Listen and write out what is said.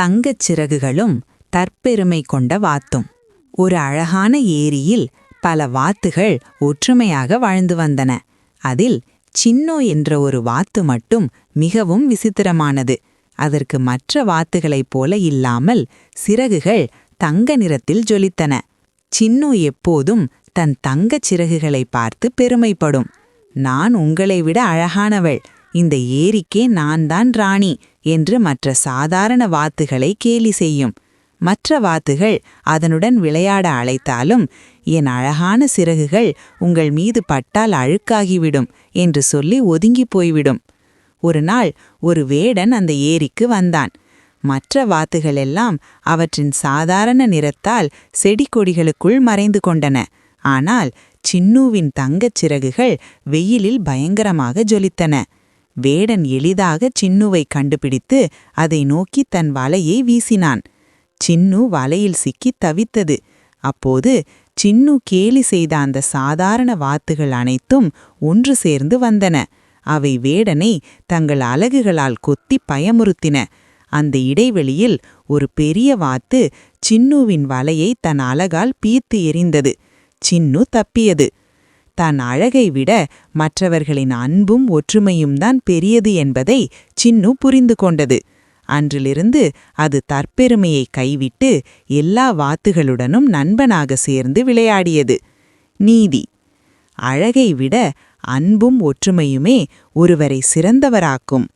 தங்கச் சிறகுகளும் தற்பெருமை கொண்ட வாத்தும். ஒரு அழகான ஏரியில் பல வாத்துகள் ஒற்றுமையாக வாழ்ந்து வந்தன. அதில் சின்னோ என்ற ஒரு வாத்து மட்டும் மிகவும் விசித்திரமானது. அதற்கு மற்ற வாத்துகளைப் போல இல்லாமல் சிறகுகள் தங்க நிறத்தில் ஜொலித்தன. சின்னோ எப்போதும் தன் தங்கச் சிறகுகளை பார்த்து பெருமைப்படும். நான் உங்களை விட அழகானவள், இந்த ஏரிக்கே நான் தான் ராணி என்று மற்ற சாதாரண வாத்துகளை கேலி செய்யும். மற்ற வாத்துகள் அதனுடன் விளையாட அழைத்தாலும், என் அழகான சிறகுகள் உங்கள் மீது பட்டால் அழுக்காகிவிடும் என்று சொல்லி ஒதுங்கிப் போய்விடும். ஒரு நாள் ஒரு வேடன் அந்த ஏரிக்கு வந்தான். மற்ற வாத்துகளெல்லாம் அவற்றின் சாதாரண நிறத்தால் செடி கொடிகளுக்குள் மறைந்து கொண்டன. ஆனால் சின்னூவின் தங்கச் சிறகுகள் வெயிலில் பயங்கரமாக ஜொலித்தன. வேடன் எளிதாக சின்னுவை கண்டுபிடித்து அதை நோக்கி தன் வலையை வீசினான். சின்னு வலையில் சிக்கி தவித்தது. அப்போது சின்னு கேலி செய்த அந்த சாதாரண வாத்துகள் அனைத்தும் ஒன்று சேர்ந்து வந்தன. அவை வேடனை தங்கள் அலகுகளால் கொத்தி பயமுறுத்தின. அந்த இடைவெளியில் ஒரு பெரிய வாத்து சின்னுவின் வலையை தன் அலகால் பீத்து எறிந்தது. சின்னு தப்பியது. தன் அழகை விட மற்றவர்களின் அன்பும் ஒற்றுமையும் தான் பெரியது என்பதை சின்னு புரிந்து கொண்டது. அன்றிலிருந்து அது தற்பெருமையை கைவிட்டு எல்லா வாத்துகளுடனும் நண்பனாக சேர்ந்து விளையாடியது. நீதி: அழகை விட அன்பும் ஒற்றுமையுமே ஒருவரை சிறந்தவராக்கும்.